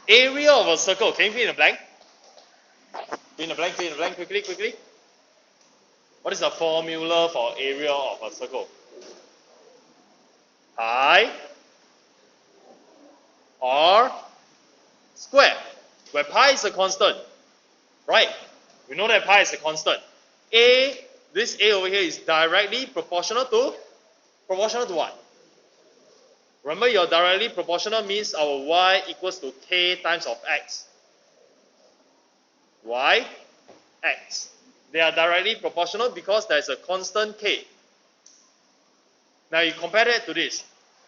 Area of a circle. Can you fill in a blank? Fill in a blank, quickly. What is the formula for area of a circle? Pi r square, where pi is a constant, right? We know that pi is a constant. This a over here is directly proportional to what? Remember, your directly proportional means our y equals to k times of x. Y, x. They are directly proportional because there is a constant k. Now you compare that to this.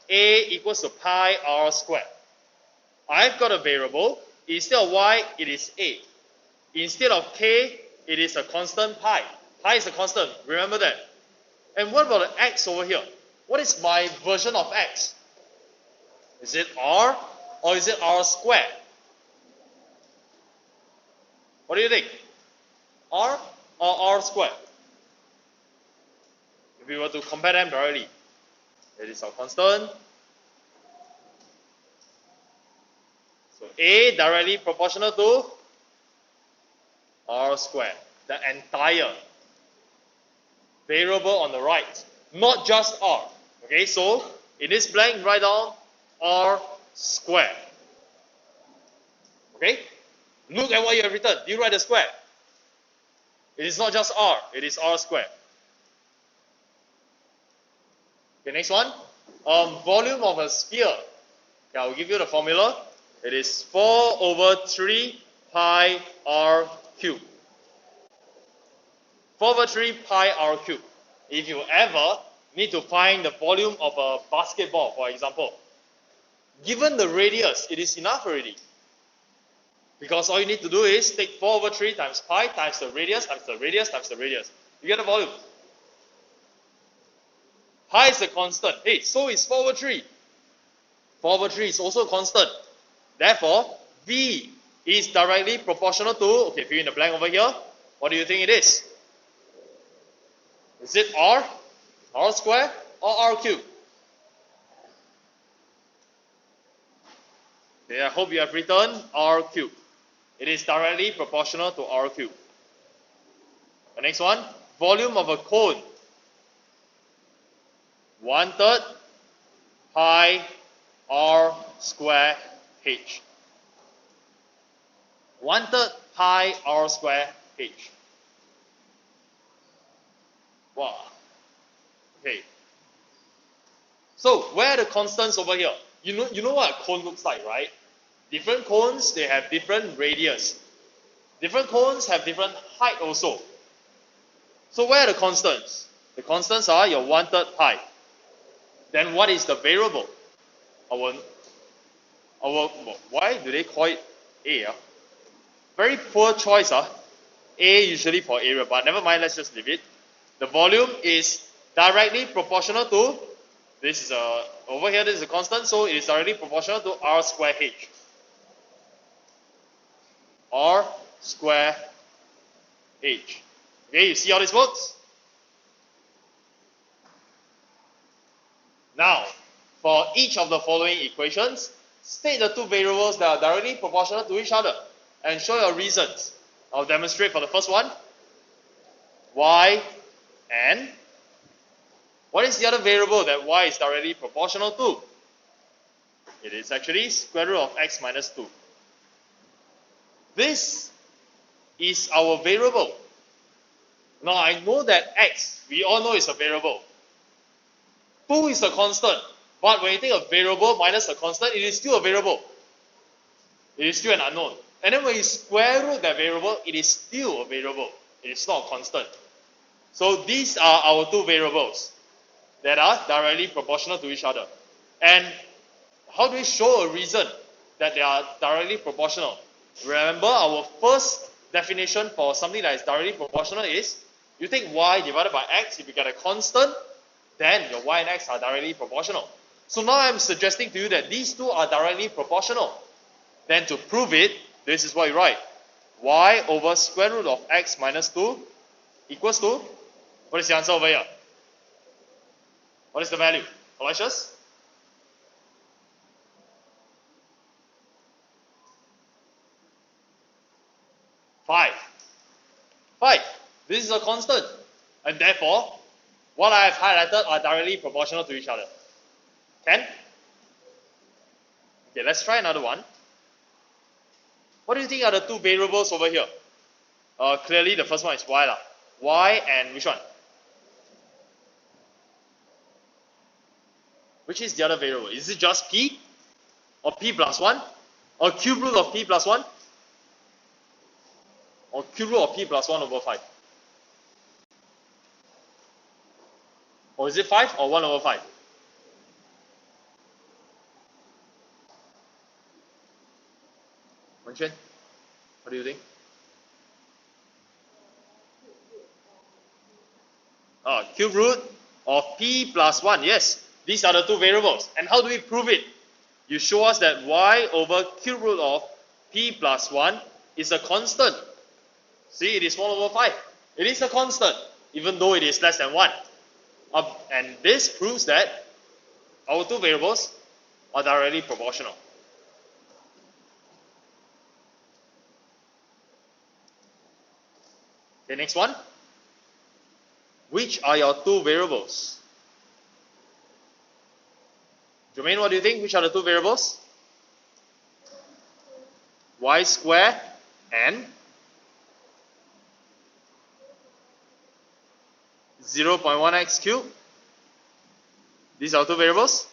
A equals to pi r squared. I've got a variable. Instead of y, it is a. Instead of k, it is a constant pi. Pi is a constant. Remember that. And what about the x over here? What is my version of x? Is it r or is it r squared? What do you think? R or r squared? If we were to compare them directly, it is our constant. So a directly proportional to r squared. The entire variable on the right, not just r. Okay, so in this blank, write down r squared. Okay? Look at what you have written. Do you write the square? It is not just r, it is r squared. Okay, next one. Volume of a sphere. Yeah, I'll give you the formula. It is 4 over 3 pi r cubed. 4 over 3 pi r cubed. If you ever need to find the volume of a basketball, for example, given the radius, it is enough already. Because all you need to do is take 4 over 3 times pi times the radius times the radius times the radius. You get the volume. Pi is a constant. Hey, so is 4 over 3. 4 over 3 is also a constant. Therefore, V is directly proportional to, okay, fill in the blank over here. What do you think it is? Is it r squared, or r cubed? Okay, I hope you have written r cubed. It is directly proportional to r cubed. The next one, volume of a cone. 1/3 pi r square h. 1/3 pi r square h. Wow. Okay. So where are the constants over here? You know what a cone looks like, right? Different cones, they have different radius. Different cones have different height also. So where are the constants? The constants are your 1/3 pi. Then what is the variable? Why do they call it A? Very poor choice. A usually for area, but never mind, let's just leave it. The volume is directly proportional to, this is over here this is a constant, so it is directly proportional to r square h. R square h. Okay, you see how this works? Now, for each of the following equations, state the two variables that are directly proportional to each other and show your reasons. I'll demonstrate for the first one. Y and what is the other variable that y is directly proportional to? It is actually square root of x minus 2. This is our variable. Now I know that x, we all know is a variable. 2 is a constant. But when you take a variable minus a constant, it is still a variable. It is still an unknown. And then when you square root that variable, it is still a variable. It is not a constant. So these are our two variables that are directly proportional to each other. And how do we show a reason that they are directly proportional? Remember, our first definition for something that is directly proportional is you take y divided by x. If you get a constant, then your y and x are directly proportional. So now I'm suggesting to you that these two are directly proportional. Then to prove it, this is what you write. Y over square root of x minus 2 equals to, what is the answer over here? What is the value? Aloysius? 5. 5. This is a constant. And therefore, what I have highlighted are directly proportional to each other. Can? Okay, let's try another one. What do you think are the two variables over here? Clearly the first one is y lah. Y and which one? Which is the other variable? Is it just p? Or p plus 1? Or cube root of p plus 1? Or cube root of p plus 1 over 5? Or is it 5 or 1 over 5? Wen Xuan, what do you think? Cube root of p plus 1. Yes, these are the two variables. And how do we prove it? You show us that y over cube root of p plus 1 is a constant. See, it is 1 over 5. It is a constant, even though it is less than 1. And this proves that our two variables are directly proportional. Okay, next one. Which are your two variables? Jermaine, what do you think? Which are the two variables? Y square and 0.1x cubed. These are two variables.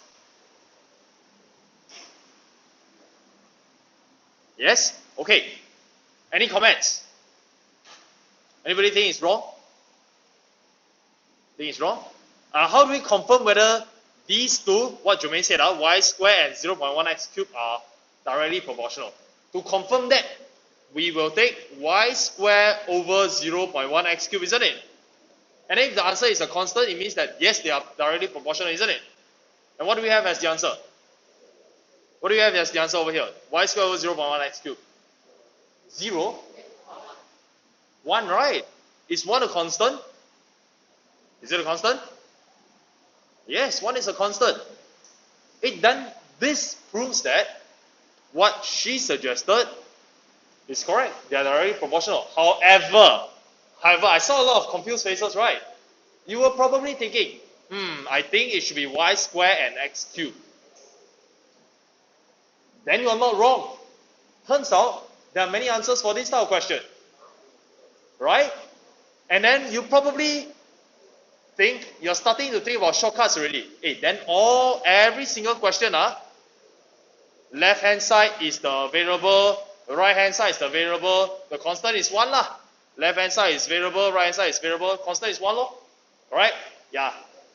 Yes? Okay. Any comments? Anybody think it's wrong? Think it's wrong? How do we confirm whether these two, what Jermaine said, y square and 0.1x cubed are directly proportional? To confirm that, we will take y square over 0.1x cubed, isn't it? And if the answer is a constant, it means that yes, they are directly proportional, isn't it? And what do we have as the answer? What do we have as the answer over here? Y square over 0.1x cubed. 0? 1, right? Is 1 a constant? Is it a constant? Yes, 1 is a constant. Then this proves that what she suggested is correct. They are directly proportional. However, I saw a lot of confused faces, right? You were probably thinking, I think it should be y square and x cubed. Then you are not wrong. Turns out, there are many answers for this type of question. Right? And then you probably think, you're starting to think about shortcuts already. Then every single question, left hand side is the variable, the right hand side is the variable, the constant is 1 lah. Left hand side is variable, right hand side is variable, constant is 1 lor. Alright? Yeah,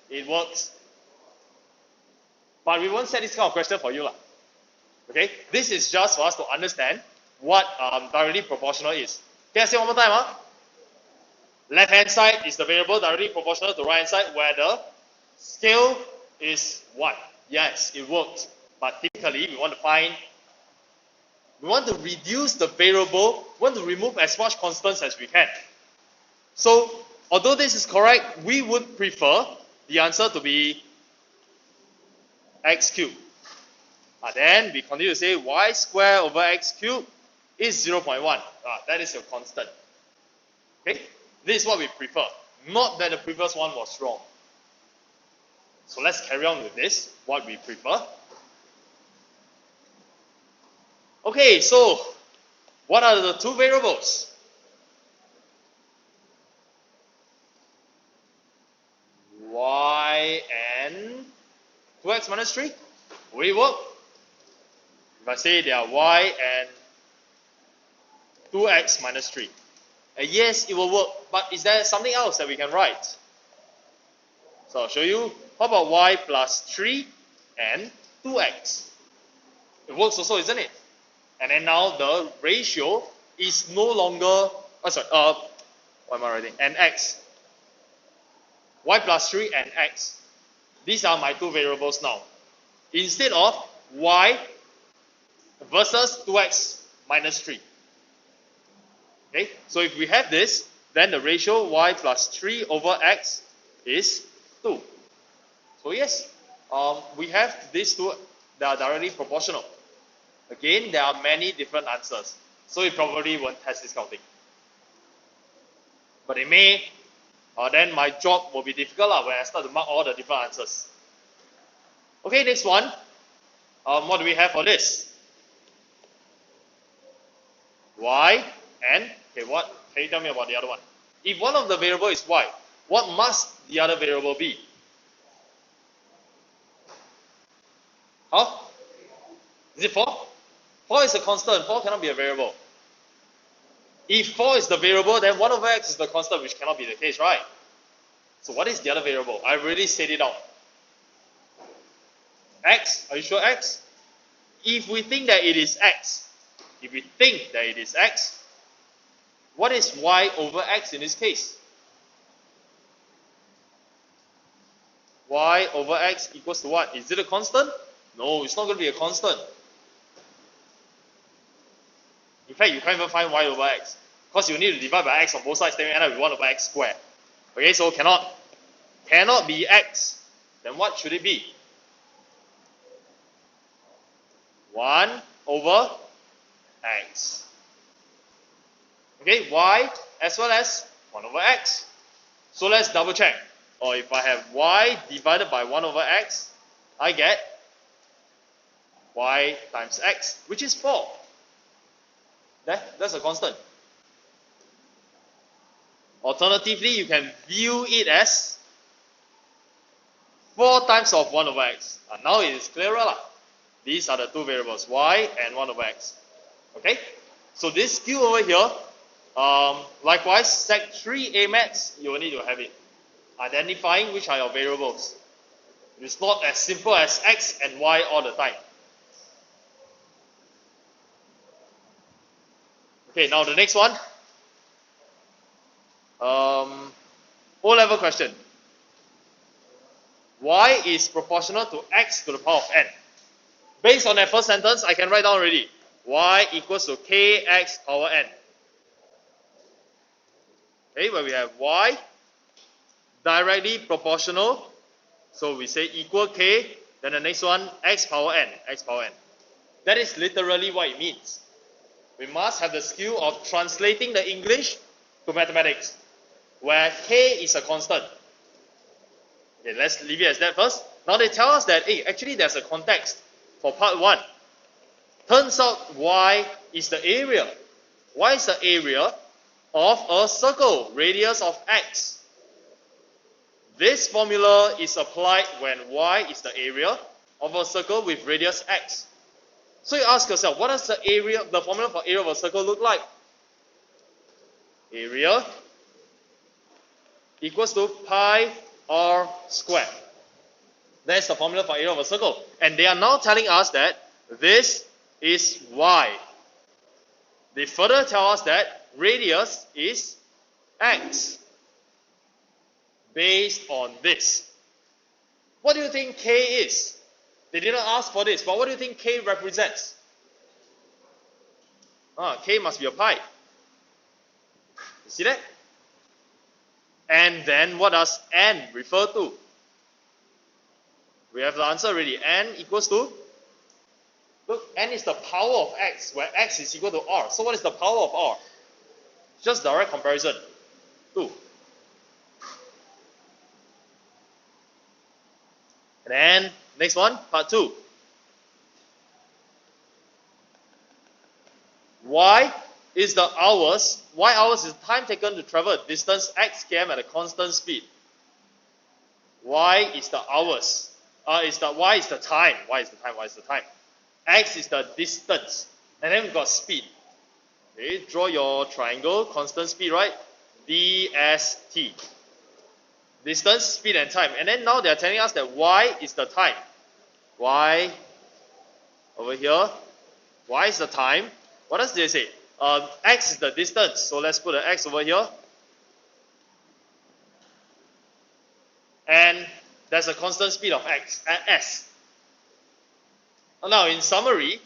it works. But we won't set this kind of question for you lah. Okay? This is just for us to understand what directly proportional is. Can I say one more time? Left hand side is the variable directly proportional to right hand side where the scale is 1. Yes, it works. But typically we want to reduce the variable, we want to remove as much constants as we can. So, although this is correct, we would prefer the answer to be x cubed. But then we continue to say y square over x cubed is 0.1. That is your constant. Okay? This is what we prefer. Not that the previous one was wrong. So let's carry on with this, what we prefer. Okay, so what are the two variables? Y and 2x minus 3. Will it work? If I say they are y and 2x minus 3. Yes, it will work. But is there something else that we can write? So I'll show you. How about y plus 3 and 2x? It works also, isn't it? And then now the ratio is no longer, what am I writing? And x. Y plus 3 and x. These are my two variables now. Instead of y versus 2x minus 3. Okay, so if we have this, then the ratio y plus 3 over x is 2. So yes, we have these two that are directly proportional. Again, there are many different answers. So you probably won't test this kind of thing. but it may, then my job will be difficult when I start to mark all the different answers. Okay, next one. What do we have for this? Y and, okay, what? Can you tell me about the other one? If one of the variable is y, what must the other variable be? How? Is it 4? 4 is a constant. 4 cannot be a variable. If 4 is the variable, then 1 over x is the constant, which cannot be the case, right? So what is the other variable? I already said it out. X. Are you sure x? If we think that it is x, what is y over x in this case? Y over x equals to what? Is it a constant? No, it's not going to be a constant. In fact, you can't even find y over x, because you need to divide by x on both sides, then you end up with 1 over x squared. Okay, so cannot be x. Then what should it be? 1 over x. Okay, y as well as 1 over x. So let's double check. Or if I have y divided by 1 over x, I get y times x, which is 4. That's a constant. Alternatively, you can view it as 4 times of 1 over x. And now it is clearer. These are the two variables, y and 1 over x. Okay? So this skill over here, likewise, Sec 3 A Maths, you will need to have it. Identifying which are your variables. It's not as simple as x and y all the time. Okay, now the next one. O-level question. Y is proportional to x to the power of n. Based on that first sentence, I can write down already. Y equals to kx power n. Okay, where we have y directly proportional. So we say equal k, then the next one, x power n, x power n. That is literally what it means. We must have the skill of translating the English to mathematics, where k is a constant. Okay, let's leave it as that first. Now they tell us that, hey, actually there's a context for part 1. Turns out y is the area. Y is the area of a circle, radius of x. This formula is applied when y is the area of a circle with radius x. So you ask yourself, what does the formula for area of a circle look like? Area equals to pi r squared. That's the formula for area of a circle. And they are now telling us that this is y. They further tell us that radius is x. Based on this. What do you think k is? They didn't ask for this, but what do you think k represents? K must be a pi. You see that? And then what does n refer to? We have the answer already. N equals to, look, n is the power of x, where x is equal to r. So what is the power of r? Just direct comparison. 2. And then, next one, part 2. Y is the hours. Y hours is the time taken to travel a distance x km at a constant speed. Y is the hours. Y is the time. Y is the time. X is the distance. And then we've got speed. Okay, draw your triangle, constant speed, right? DST. Distance, speed, and time. And then now they're telling us that y is the time. Y over here. Y is the time. What else did they say? X is the distance. So let's put an X over here. And there's a constant speed of x, s. Now in summary,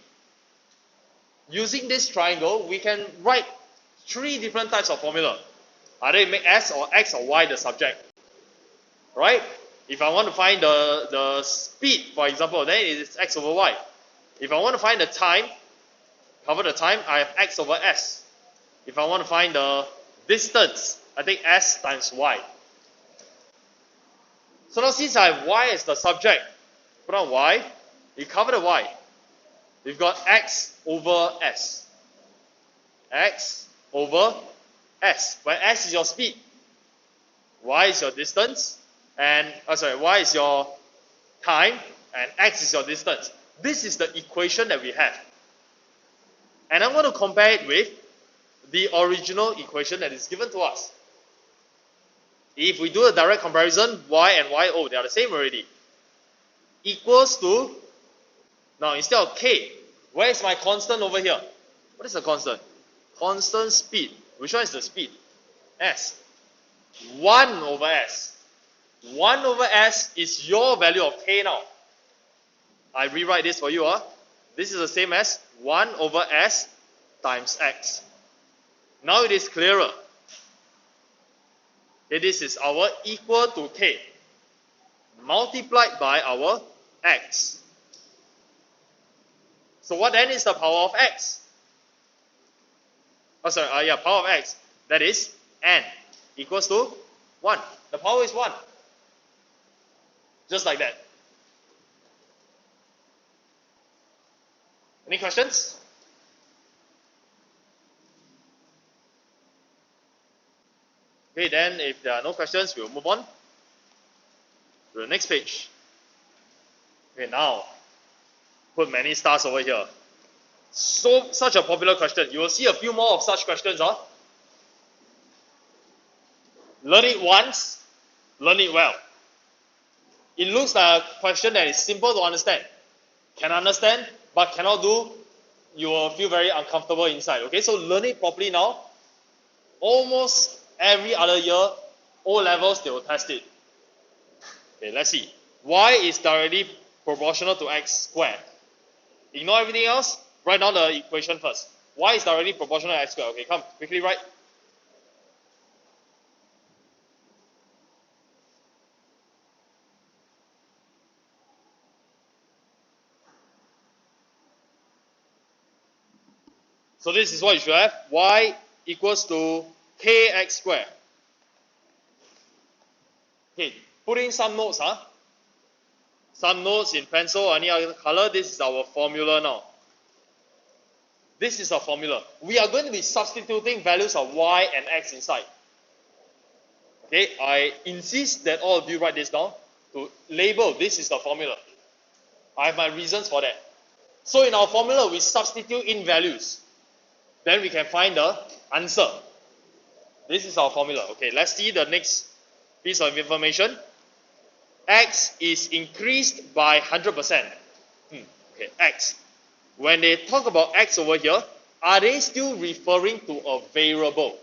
using this triangle, we can write 3 different types of formula. Either you make s or x or y the subject. Right? If I want to find the speed, for example, then it is x over y. If I want to find the time, cover the time, I have x over s. If I want to find the distance, I take S times Y. So now since I have Y as the subject, put on Y, we cover the Y. We've got X over S. X over S, where S is your speed, Y is your distance, and Y is your time, and X is your distance. This is the equation that we have. And I'm going to compare it with the original equation that is given to us. If we do a direct comparison, Y and YO, they are the same already. Equals to, now instead of K, where is my constant over here? What is the constant? Constant speed. Which one is the speed? S. 1 over S. 1 over S is your value of K now. I rewrite this for you. This is the same as 1 over S times X. Now it is clearer. Okay, this is our equal to K multiplied by our X. So what then is the power of X? Power of X. That is N equals to 1. The power is 1. Just like that. Any questions? Okay, then if there are no questions, we'll move on to the next page. Okay, now put many stars over here. So such a popular question. You will see a few more of such questions. Learn it once, learn it well. It looks like a question that is simple to understand. Can understand, but cannot do, you will feel very uncomfortable inside. Okay, so learn it properly now. Almost every other year, O levels, they will test it. Okay, let's see. Y is directly proportional to X squared. Ignore everything else. Write down the equation first. Y is directly proportional to X squared. Okay, come, quickly write. So this is what you should have. Y equals to kx squared. Okay, put in some notes. Some notes in pencil or any other color. This is our formula now. This is our formula. We are going to be substituting values of y and x inside. Okay, I insist that all of you write this down to label this is the formula. I have my reasons for that. So in our formula, we substitute in values. Then we can find the answer. This is our formula. Okay, let's see the next piece of information. X is increased by 100%. Okay, X. When they talk about X over here, are they still referring to a variable?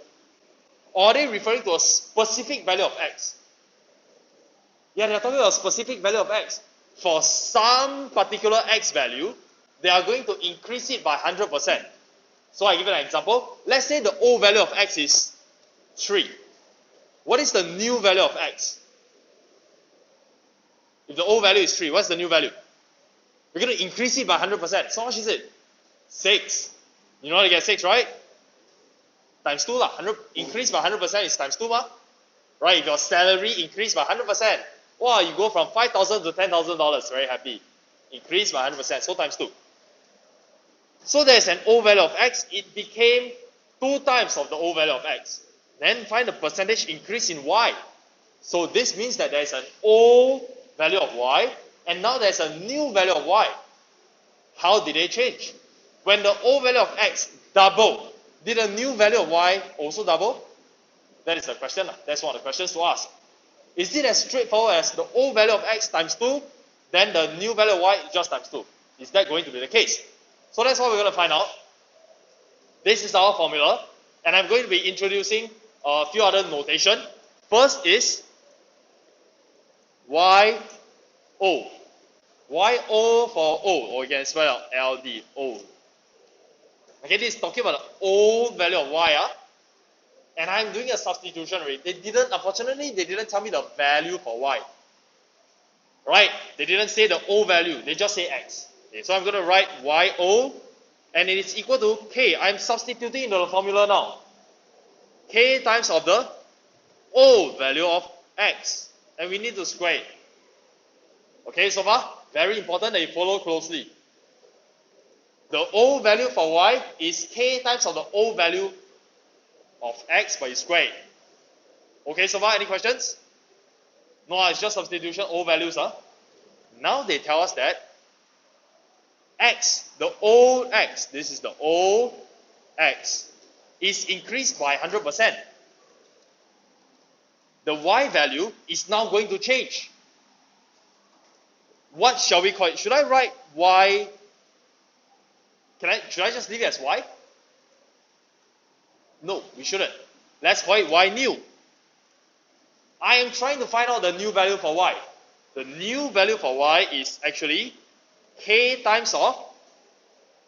Or are they referring to a specific value of X? Yeah, they are talking about a specific value of X. For some particular X value, they are going to increase it by 100%. So I give an example. Let's say the old value of X is 3. What is the new value of X? If the old value is 3, what's the new value? We're going to increase it by 100%. So how much is it? 6. You know how to get 6, right? Times 2 lah. 100 increase by 100% is times 2 ma. Right? If your salary increased by 100%, wow, you go from $5,000 to $10,000. Very happy. Increase by 100%. So times 2. So there's an old value of X. It became 2 times of the old value of X. Then find the percentage increase in Y. So this means that there's an old value of Y, and now there's a new value of Y. How did they change? When the old value of X doubled, did the new value of Y also double? That is the question. That's one of the questions to ask. Is it as straightforward as the old value of X times 2, then the new value of Y is just times 2? Is that going to be the case? So that's what we're going to find out. This is our formula, and I'm going to be introducing a few other notation. First is YO. YO for O, or you can spell out LDO. Okay, this is talking about the old value of Y. And I'm doing a substitution rate. Unfortunately, they didn't tell me the value for Y. Right? They didn't say the O value. They just say X. Okay, so I'm going to write YO, and it is equal to K. I'm substituting into the formula now. K times of the old value of x. And we need to square it. Okay, so far, very important that you follow closely. The old value for y is k times of the old value of x, but you square it. Okay, so far, any questions? No, it's just substitution, old values. Now they tell us that x, the old x, this is the old x, is increased by 100%. The y value is now going to change. What shall we call it? Should I write y? Should I just leave it as y? No, we shouldn't. Let's call it y new. I am trying to find out the new value for y. The new value for y is actually k times of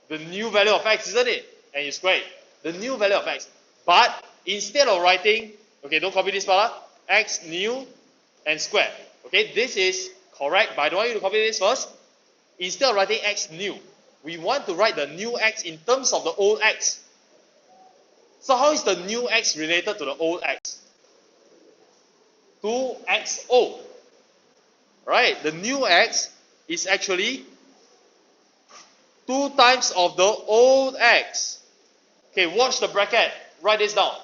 the new value of x, isn't it? And you square it. The new value of x. But instead of writing, okay, don't copy this part, x new and square. Okay, this is correct, but I don't want you to copy this first. Instead of writing x new, we want to write the new x in terms of the old x. So how is the new x related to the old x? 2xo. Right, the new x is actually 2 times of the old x. Okay, watch the bracket. Write this down.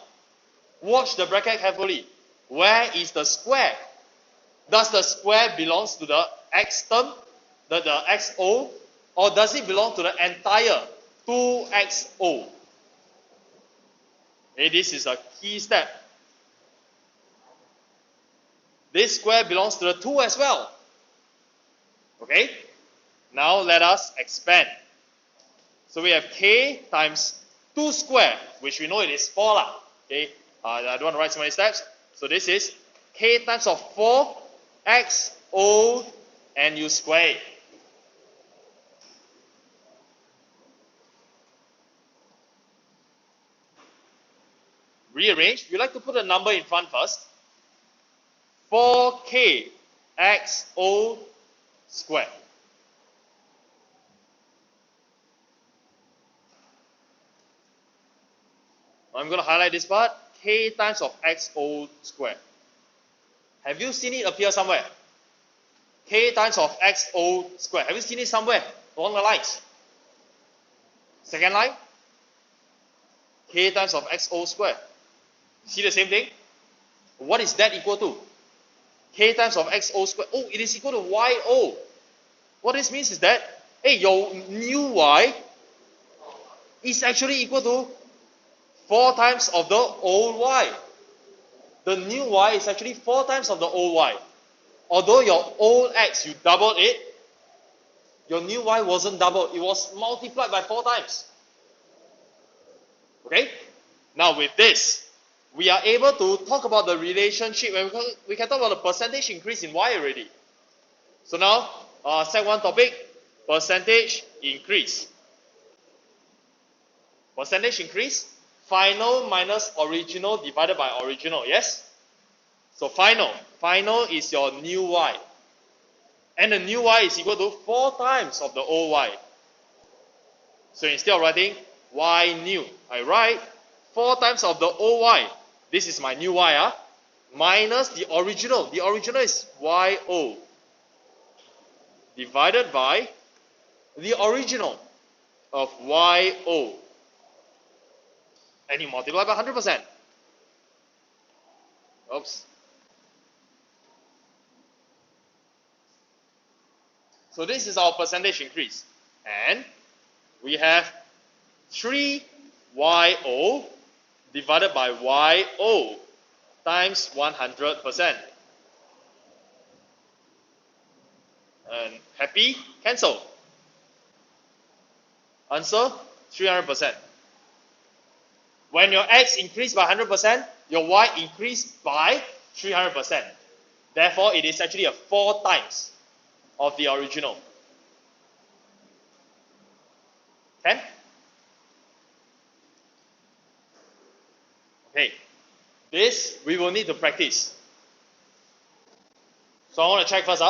Watch the bracket carefully. Where is the square? Does the square belongs to the x term, the xo, or does it belong to the entire 2xo? Okay, this is a key step. This square belongs to the 2 as well. Okay? Now let us expand. So we have k times 2 square, which we know it is 4 lah. Okay? I don't want to write so many steps. So this is k times of 4 xo, and you square it. Rearrange. You like to put a number in front first. 4k xo squared. I'm going to highlight this part. K times of xo squared. Have you seen it appear somewhere? K times of xo squared. Have you seen it somewhere along the lines? Second line. K times of xo squared. See the same thing? What is that equal to? K times of xo squared. Oh, it is equal to yo. What this means is that, hey, your new y is actually equal to 4 times of the old y. The new y is actually 4 times of the old y. Although your old x, you doubled it, your new y wasn't doubled. It was multiplied by 4 times. Okay? Now with this, we are able to talk about the relationship, and we can talk about the percentage increase in y already. So now, Sec 1 topic, percentage increase. Percentage increase, final minus original divided by original, yes? So final is your new y. And the new y is equal to 4 times of the old y. So instead of writing y new, I write 4 times of the old y. This is my new y, minus the original. The original is yo. Divided by the original of yo. And you multiply by 100%. Oops. So this is our percentage increase. And we have 3yo divided by yo times 100%. And happy? Cancel. Answer 300%. When your x increased by 100%, your y increased by 300%. Therefore, it is actually a 4 times of the original. 10? Okay. This we will need to practice. So I want to check first.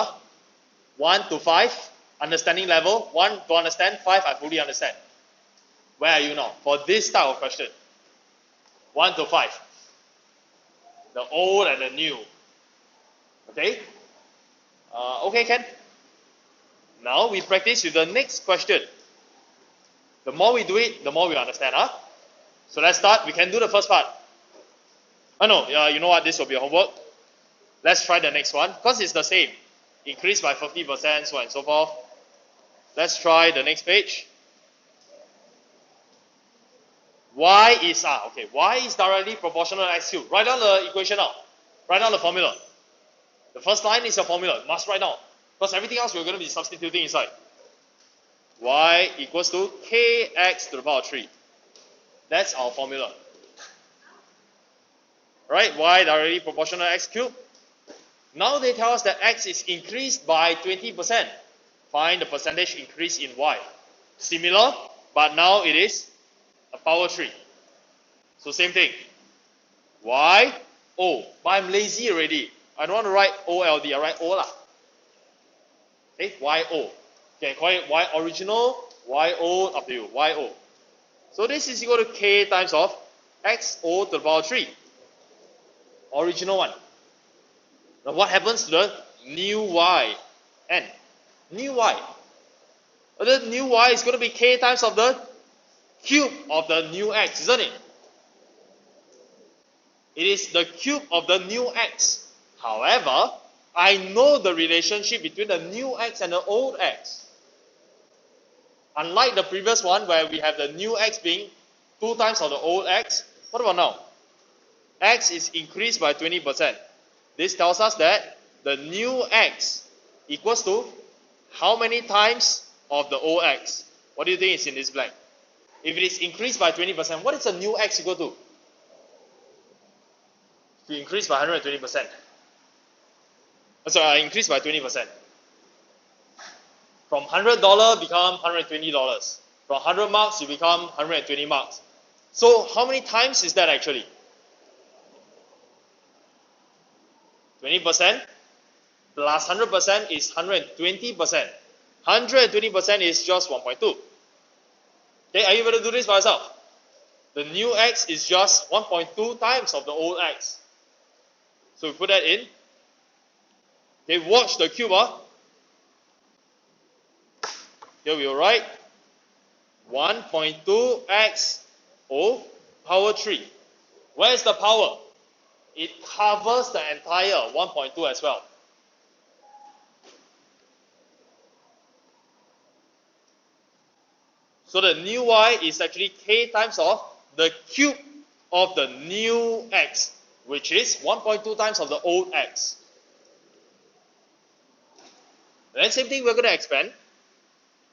1 to 5, understanding level. 1 to understand, 5 I fully understand. Where are you now? For this type of question. 1 to 5. The old and the new. Okay? Okay, Ken? Now we practice with the next question. The more we do it, the more we understand. Huh? So let's start. We can do the first part. Oh no, you know what? This will be a homework. Let's try the next one. Because it's the same. Increase by 50%, so on and so forth. Let's try the next page. Y is directly proportional to x cubed. Write down the equation now. Write down the formula. The first line is your formula. Must write down. Because everything else we're going to be substituting inside. Y equals to kx to the power 3. That's our formula. Right? Y directly proportional to x cubed. Now they tell us that x is increased by 20%. Find the percentage increase in y. Similar, but now it is a power 3. So same thing. Y, O. But I'm lazy already. I don't want to write OLD. I write O lah. Okay, YO. Okay, call it Y original, YO, up to you. YO. So this is equal to K times of XO to the power 3. Original one. Now what happens to the new Y? N. New Y. The new Y is going to be K times of the cube of the new X, isn't it? It is the cube of the new X. However, I know the relationship between the new X and the old X. Unlike the previous one where we have the new X being 2 times of the old X, what about now? X is increased by 20%. This tells us that the new X equals to how many times of the old X? What do you think is in this blank? If it is increased by 20%, what is the new X equal to? To increase by 120%. Sorry, increase by 20%. From $100 become $120. From 100 marks you become 120 marks. So how many times is that actually? 20% plus 100% is 120%. 120% is just 1.2. Okay, are you able to do this by yourself? The new X is just 1.2 times of the old X. So we put that in. Okay, watch the cube. Here we will write 1.2x O power 3. Where is the power? It covers the entire 1.2 as well. So the new Y is actually K times of the cube of the new X, which is 1.2 times of the old X. Then same thing we're going to expand.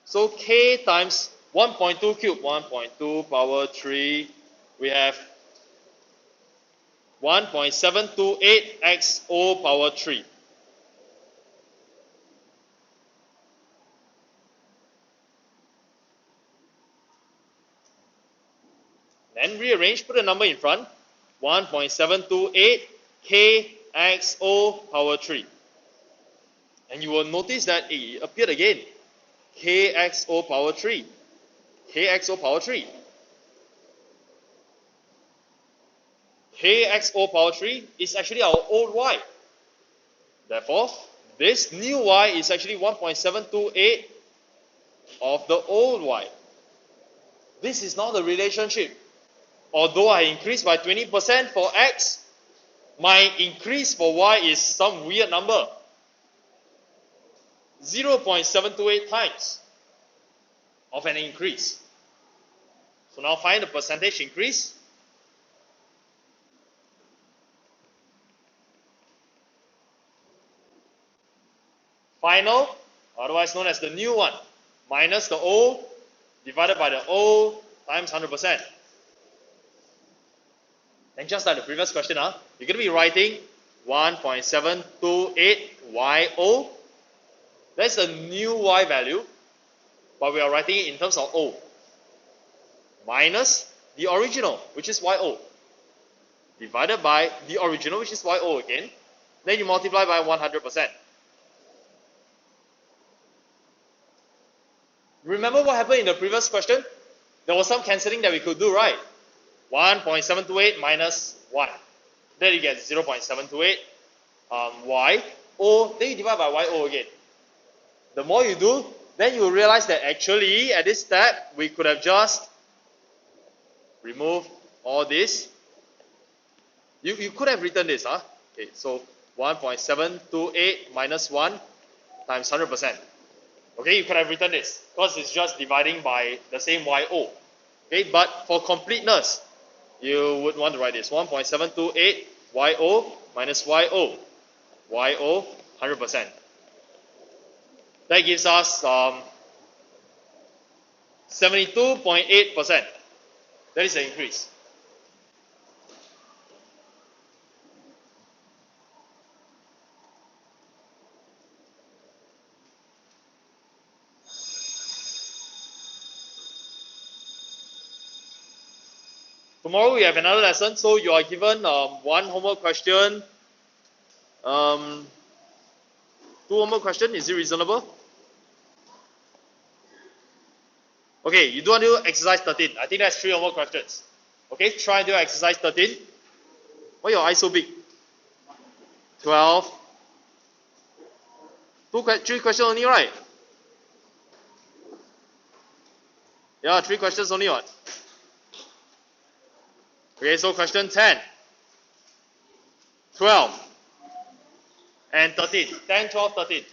So K times 1.2 cube, 1.2 power 3, we have 1.728xO power 3. Then rearrange, put a number in front, 1.728 kxO power 3. And you will notice that it appeared again. KxO power 3. KxO power 3. KxO power 3 is actually our old Y. Therefore, this new Y is actually 1.728 of the old Y. This is now the relationship. Although I increase by 20% for X, my increase for Y is some weird number. 0.728 times of an increase. So now find the percentage increase. Final, otherwise known as the new one, minus the O divided by the O times 100%. And just like the previous question, you're going to be writing 1.728 YO. That's the new Y value, but we are writing it in terms of O. Minus the original, which is YO. Divided by the original, which is YO again. Then you multiply by 100%. Remember what happened in the previous question? There was some cancelling that we could do, right? 1.728 minus 1. Then you get 0.728 y o, then you divide by y o again. The more you do, then you will realize that actually at this step we could have just removed all this. You could have written this, huh? Okay, so 1.728 minus 1 times 100%. Okay, you could have written this because it's just dividing by the same yo. Okay, but for completeness, you would want to write this 1.728 yo minus yo. Yo 100%. That gives us 72.8%. That is the increase. Tomorrow we have another lesson, so you are given one homework question, two homework question. Is it reasonable? Okay, you do until exercise 13. I think that's 3 homework questions. Okay, try and do exercise 13. Why your eyes so big? 12. 3 questions only, right? Yeah, 3 questions only, what? Okay, so question 10, 12, and 13. 10, 12, 13.